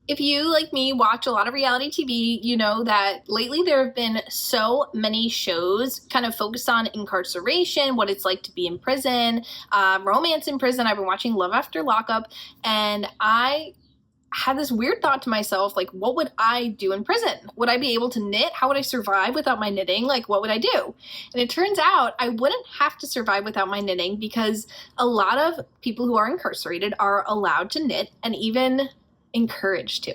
If you, like me, watch a lot of reality TV, you know that lately there have been so many shows kind of focused on incarceration, what it's like to be in prison, romance in prison. I've been watching Love After Lockup, and I had this weird thought to myself, like, what would I do in prison? Would I be able to knit? How would I survive without my knitting? Like, what would I do? And it turns out I wouldn't have to survive without my knitting because a lot of people who are incarcerated are allowed to knit and even encouraged to.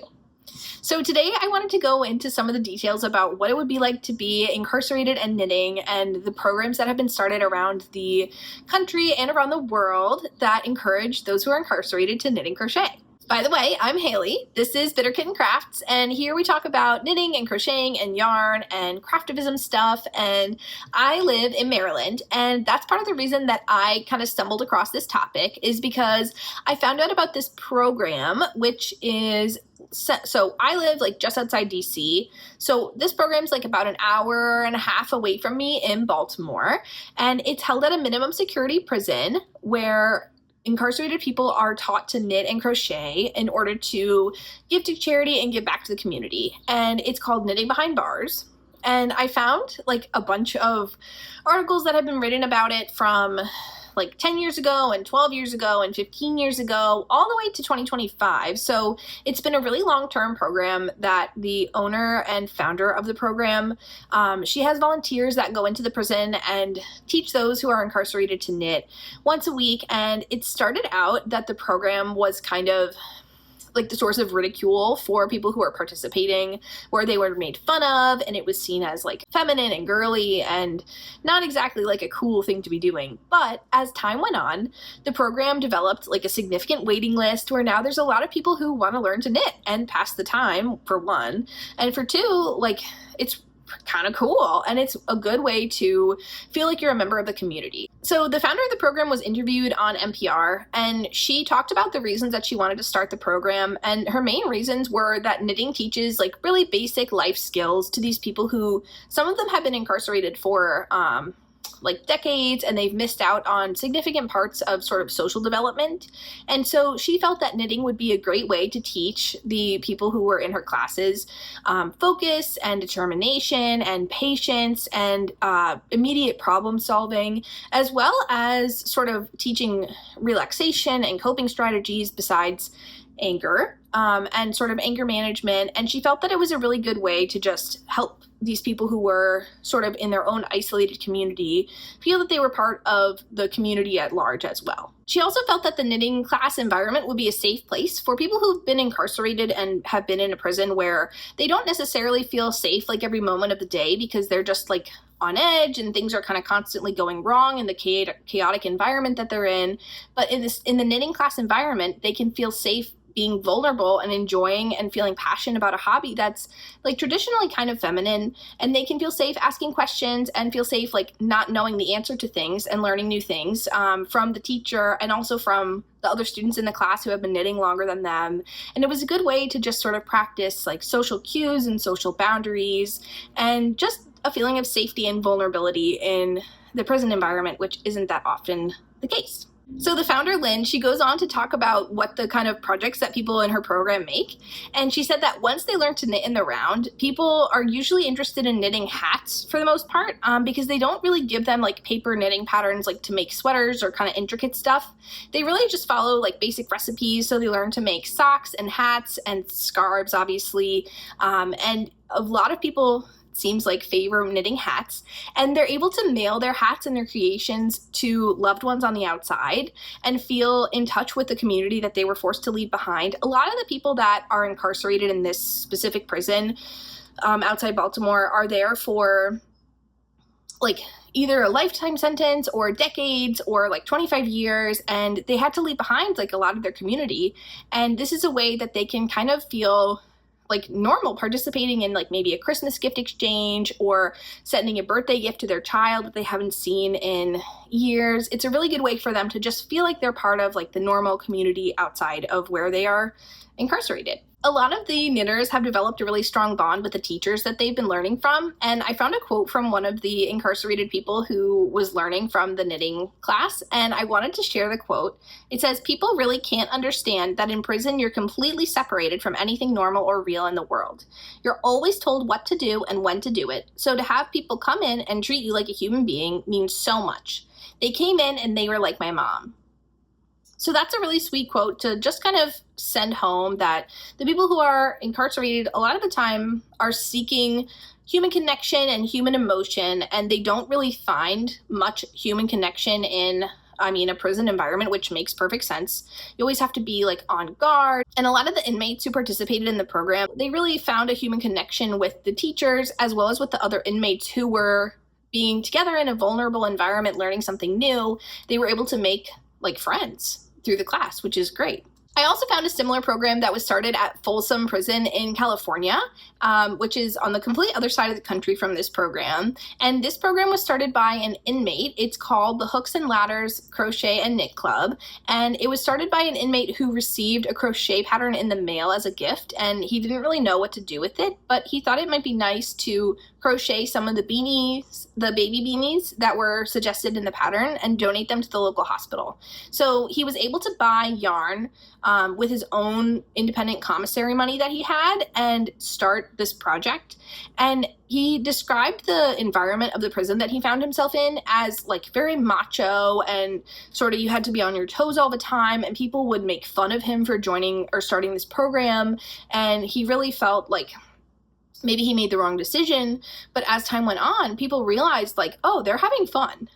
So today I wanted to go into some of the details about what it would be like to be incarcerated and knitting and the programs that have been started around the country and around the world that encourage those who are incarcerated to knit and crochet. By the way, I'm Haley. This is Bitter Kitten Crafts, and here we talk about knitting and crocheting and yarn and craftivism stuff, and I live in Maryland, and that's part of the reason that I kind of stumbled across this topic is because I found out about this program, which is, so I live like just outside DC, so this program's like about an hour and a half away from me in Baltimore, and it's held at a minimum security prison where incarcerated people are taught to knit and crochet in order to give to charity and give back to the community. And it's called Knitting Behind Bars. And I found like a bunch of articles that have been written about it from like 10 years ago and 12 years ago and 15 years ago, all the way to 2025. So it's been a really long-term program that the owner and founder of the program, she has volunteers that go into the prison and teach those who are incarcerated to knit once a week. And it started out that the program was kind of like the source of ridicule for people who are participating, where they were made fun of and it was seen as like feminine and girly and not exactly like a cool thing to be doing. But as time went on, the program developed like a significant waiting list where now there's a lot of people who want to learn to knit and pass the time, for one, and for two, like it's kind of cool and it's a good way to feel like you're a member of the community. So the founder of the program was interviewed on NPR and she talked about the reasons that she wanted to start the program, and her main reasons were that knitting teaches like really basic life skills to these people who, some of them have been incarcerated for like decades, and they've missed out on significant parts of sort of social development. And so she felt that knitting would be a great way to teach the people who were in her classes focus and determination and patience and immediate problem solving, as well as sort of teaching relaxation and coping strategies besides anger and sort of anger management. And she felt that it was a really good way to just help these people who were sort of in their own isolated community feel that they were part of the community at large as well. She also felt that the knitting class environment would be a safe place for people who've been incarcerated and have been in a prison where they don't necessarily feel safe like every moment of the day because they're just like on edge and things are kind of constantly going wrong in the chaotic environment that they're in. But in the knitting class environment, they can feel safe being vulnerable and enjoying and feeling passionate about a hobby that's like traditionally kind of feminine, and they can feel safe asking questions and feel safe like not knowing the answer to things and learning new things from the teacher and also from the other students in the class who have been knitting longer than them. And it was a good way to just sort of practice like social cues and social boundaries and just a feeling of safety and vulnerability in the prison environment, which isn't that often the case. So the founder, Lynn, she goes on to talk about what the kind of projects that people in her program make. And she said that once they learn to knit in the round, people are usually interested in knitting hats for the most part because they don't really give them like paper knitting patterns like to make sweaters or kind of intricate stuff. They really just follow like basic recipes. So they learn to make socks and hats and scarves, obviously. And a lot of people seems like favor knitting hats, and they're able to mail their hats and their creations to loved ones on the outside and feel in touch with the community that they were forced to leave behind. A lot of the people that are incarcerated in this specific prison outside Baltimore are there for like either a lifetime sentence or decades or like 25 years, and they had to leave behind like a lot of their community. And this is a way that they can kind of feel like normal participating in like maybe a Christmas gift exchange or sending a birthday gift to their child that they haven't seen in years. It's a really good way for them to just feel like they're part of like the normal community outside of where they are incarcerated. A lot of the knitters have developed a really strong bond with the teachers that they've been learning from, and I found a quote from one of the incarcerated people who was learning from the knitting class, and I wanted to share the quote. It says, "People really can't understand that in prison you're completely separated from anything normal or real in the world. You're always told what to do and when to do it, so to have people come in and treat you like a human being means so much. They came in and they were like my mom." So that's a really sweet quote to just kind of send home that the people who are incarcerated a lot of the time are seeking human connection and human emotion, and they don't really find much human connection in a prison environment, which makes perfect sense. You always have to be like on guard. And a lot of the inmates who participated in the program, they really found a human connection with the teachers as well as with the other inmates who were being together in a vulnerable environment, learning something new. They were able to make like friends through the class, which is great. I also found a similar program that was started at Folsom Prison in California, which is on the complete other side of the country from this program. And this program was started by an inmate. It's called the Hooks and Ladders Crochet and Knit Club. And it was started by an inmate who received a crochet pattern in the mail as a gift, and he didn't really know what to do with it, but he thought it might be nice to crochet some of the beanies, the baby beanies that were suggested in the pattern, and donate them to the local hospital. So he was able to buy yarn with his own independent commissary money that he had and start this project. And he described the environment of the prison that he found himself in as like very macho, and sort of you had to be on your toes all the time, and people would make fun of him for joining or starting this program. And he really felt like maybe he made the wrong decision, but as time went on, people realized like, oh, they're having fun.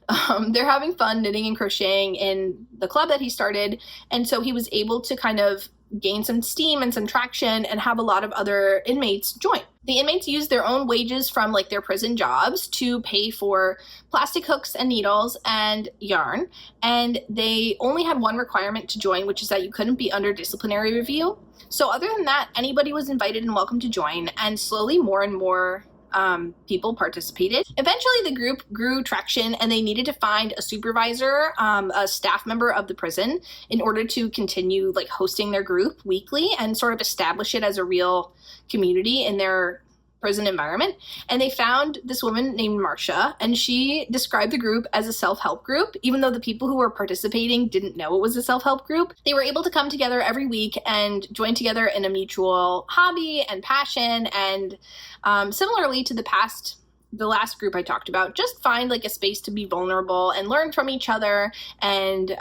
They're having fun knitting and crocheting in the club that he started. And so he was able to kind of gain some steam and some traction and have a lot of other inmates join. The inmates used their own wages from like their prison jobs to pay for plastic hooks and needles and yarn. And they only had one requirement to join, which is that you couldn't be under disciplinary review. So other than that, anybody was invited and welcome to join, and slowly more and more people participated. Eventually the group grew traction, and they needed to find a supervisor, a staff member of the prison, in order to continue like hosting their group weekly and sort of establish it as a real community in their prison environment. And they found this woman named Marcia, and she described the group as a self-help group. Even though the people who were participating didn't know it was a self-help group, they were able to come together every week and join together in a mutual hobby and passion. And similarly to the last group I talked about, just find like a space to be vulnerable and learn from each other, and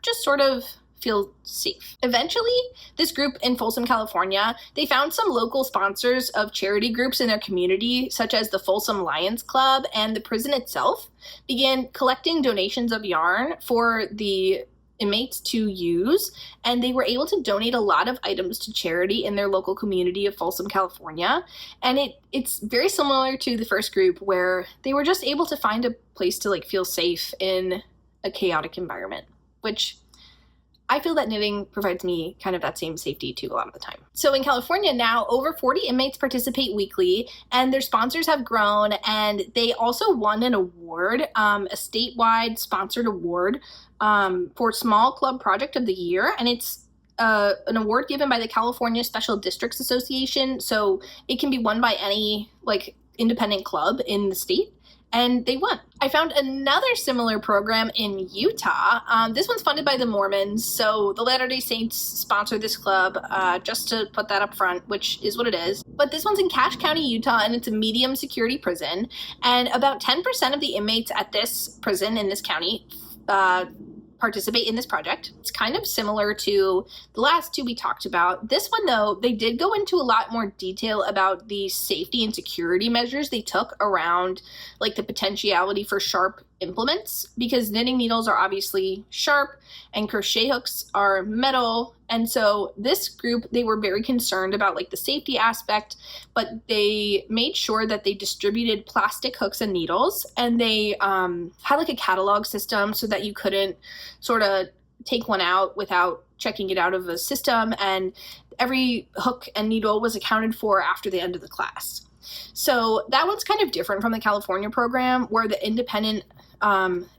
just sort of feel safe. Eventually, this group in Folsom, California, they found some local sponsors of charity groups in their community, such as the Folsom Lions Club, and the prison itself began collecting donations of yarn for the inmates to use, and they were able to donate a lot of items to charity in their local community of Folsom, California. And it's very similar to the first group, where they were just able to find a place to like feel safe in a chaotic environment, which I feel that knitting provides me kind of that same safety too a lot of the time. So in California now, over 40 inmates participate weekly, and their sponsors have grown, and they also won an award, a statewide sponsored award for Small Club Project of the Year, and it's an award given by the California Special Districts Association, so it can be won by any like independent club in the state. And they won. I found another similar program in Utah. This one's funded by the Mormons, so the Latter-day Saints sponsor this club, just to put that up front, which is what it is. But this one's in Cache County, Utah, and it's a medium security prison. And about 10% of the inmates at this prison in this county participate in this project. It's kind of similar to the last two we talked about. This one, though, they did go into a lot more detail about the safety and security measures they took around like the potentiality for sharp implements, because knitting needles are obviously sharp and crochet hooks are metal. And so this group, they were very concerned about like the safety aspect, but they made sure that they distributed plastic hooks and needles, and they had like a catalog system so that you couldn't sort of take one out without checking it out of the system, and every hook and needle was accounted for after the end of the class. So that one's kind of different from the California program, where the independent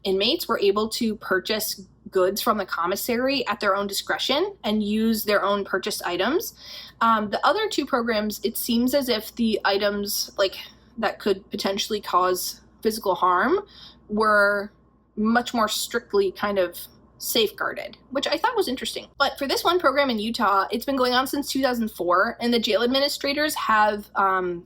inmates were able to purchase goods from the commissary at their own discretion and use their own purchased items. The other two programs, it seems as if the items like that could potentially cause physical harm were much more strictly kind of safeguarded, which I thought was interesting. But for this one program in Utah, it's been going on since 2004, and the jail administrators have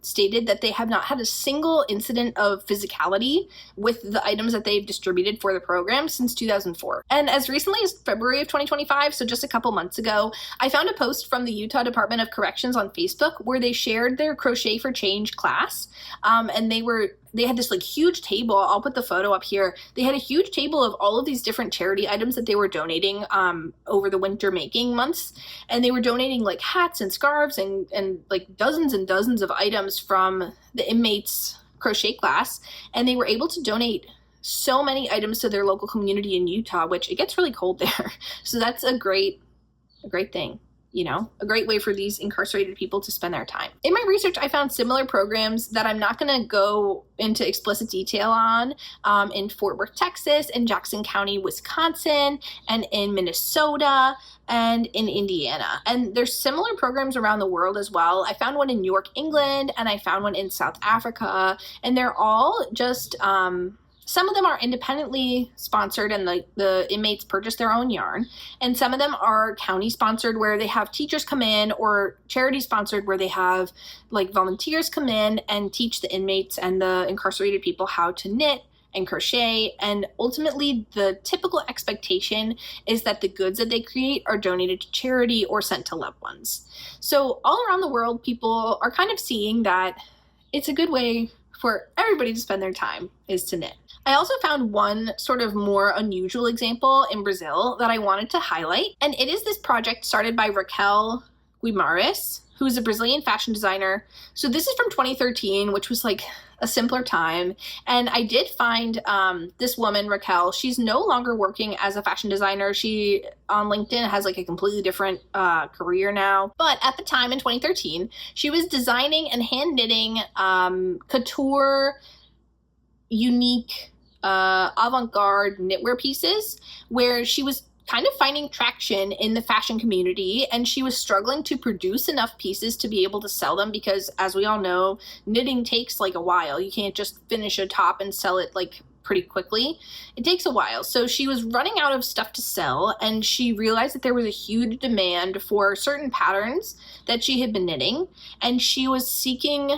stated that they have not had a single incident of physicality with the items that they've distributed for the program since 2004. And as recently as February of 2025, so just a couple months ago, I found a post from the Utah Department of Corrections on Facebook where they shared their Crochet for Change class, and they had this like huge table. I'll put the photo up here. They had a huge table of all of these different charity items that they were donating over the winter making months. And they were donating like hats and scarves and like dozens and dozens of items from the inmates' crochet class. And they were able to donate so many items to their local community in Utah, which it gets really cold there. So that's a great thing. You know, a great way for these incarcerated people to spend their time. In my research, I found similar programs that I'm not going to go into explicit detail on in Fort Worth, Texas, in Jackson County, Wisconsin, and in Minnesota, and in Indiana. And there's similar programs around the world as well. I found one in York, England, and I found one in South Africa, and they're all just some of them are independently sponsored and the inmates purchase their own yarn. And some of them are county sponsored where they have teachers come in, or charity sponsored where they have like volunteers come in and teach the inmates and the incarcerated people how to knit and crochet. And ultimately the typical expectation is that the goods that they create are donated to charity or sent to loved ones. So all around the world, people are kind of seeing that it's a good way for everybody to spend their time is to knit. I also found one sort of more unusual example in Brazil that I wanted to highlight, and it is this project started by Raquel Guimarães, who is a Brazilian fashion designer. So this is from 2013, which was like a simpler time. And I did find this woman, Raquel. She's no longer working as a fashion designer. She, on LinkedIn, has like a completely different career now. But at the time in 2013, she was designing and hand knitting couture, unique, avant-garde knitwear pieces where she was kind of finding traction in the fashion community, and she was struggling to produce enough pieces to be able to sell them because, as we all know, knitting takes like a while. You can't just finish a top and sell it like pretty quickly. It takes a while. So she was running out of stuff to sell, and she realized that there was a huge demand for certain patterns that she had been knitting, and she was seeking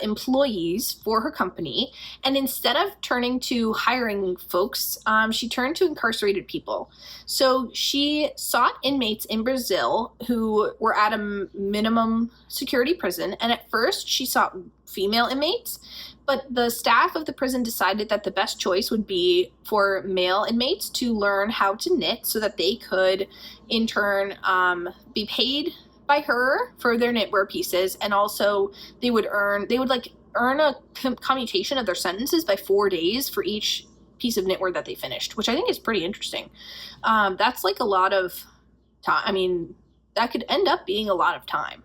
employees for her company. And instead of turning to hiring folks, she turned to incarcerated people. So she sought inmates in Brazil who were at a minimum security prison. And at first she sought female inmates, but the staff of the prison decided that the best choice would be for male inmates to learn how to knit so that they could in turn be paid by her for their knitwear pieces, and also they would earn a commutation of their sentences by 4 days for each piece of knitwear that they finished, which I think is pretty interesting. That's like a lot of time. I mean, that could end up being a lot of time.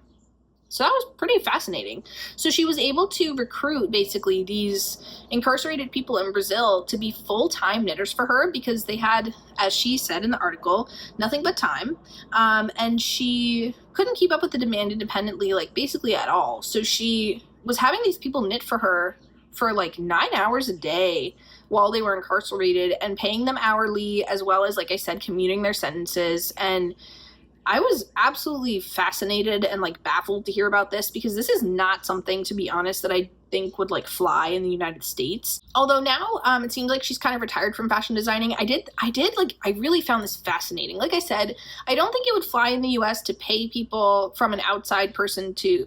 So that was pretty fascinating. So she was able to recruit basically these incarcerated people in Brazil to be full-time knitters for her because they had, as she said in the article, nothing but time. And she couldn't keep up with the demand independently, like basically at all. So she was having these people knit for her for like 9 hours a day while they were incarcerated and paying them hourly, as well as, like I said, commuting their sentences. And I was absolutely fascinated and like baffled to hear about this because this is not something, to be honest, that I think would like fly in the United States. Although now it seems like she's kind of retired from fashion designing. I really found this fascinating. Like I said, I don't think it would fly in the US to pay people from an outside person to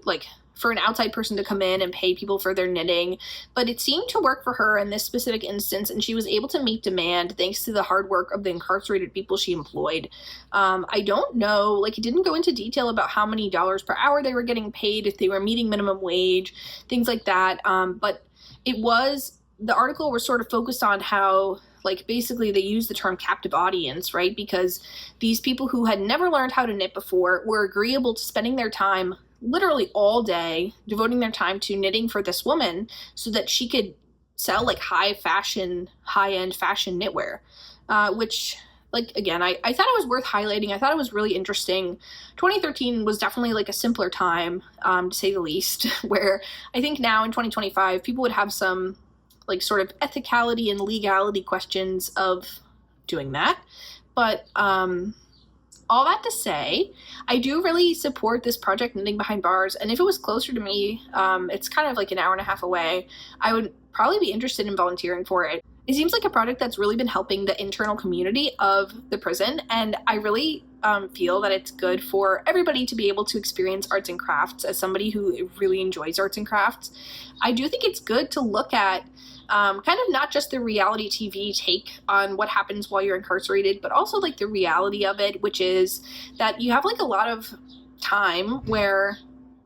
for an outside person to come in and pay people for their knitting, but it seemed to work for her in this specific instance, and she was able to meet demand thanks to the hard work of the incarcerated people she employed. I don't know, like it didn't go into detail about how many dollars per hour they were getting paid, if they were meeting minimum wage, things like that, but the article was sort of focused on how like basically they use the term captive audience, right? Because these people who had never learned how to knit before were agreeable to spending their time literally all day devoting their time to knitting for this woman so that she could sell like high-end fashion knitwear, which like, again, I thought it was worth highlighting. I thought it was really interesting. 2013 was definitely like a simpler time, to say the least, where I think now in 2025, people would have some like sort of ethicality and legality questions of doing that. But all that to say, I do really support this project, Knitting Behind Bars, and if it was closer to me, it's kind of like an hour and a half away, I would probably be interested in volunteering for it. It seems like a project that's really been helping the internal community of the prison, and I really feel that it's good for everybody to be able to experience arts and crafts. As somebody who really enjoys arts and crafts, I do think it's good to look at kind of not just the reality TV take on what happens while you're incarcerated, but also like the reality of it, which is that you have like a lot of time where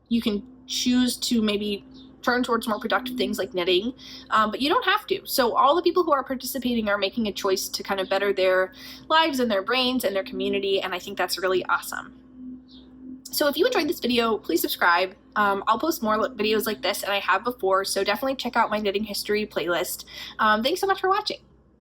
you can choose to maybe turn towards more productive things like knitting, but you don't have to. So all the people who are participating are making a choice to kind of better their lives and their brains and their community, and I think that's really awesome. So if you enjoyed this video, please subscribe. I'll post more videos like this, and I have before, so definitely check out my knitting history playlist. Thanks so much for watching.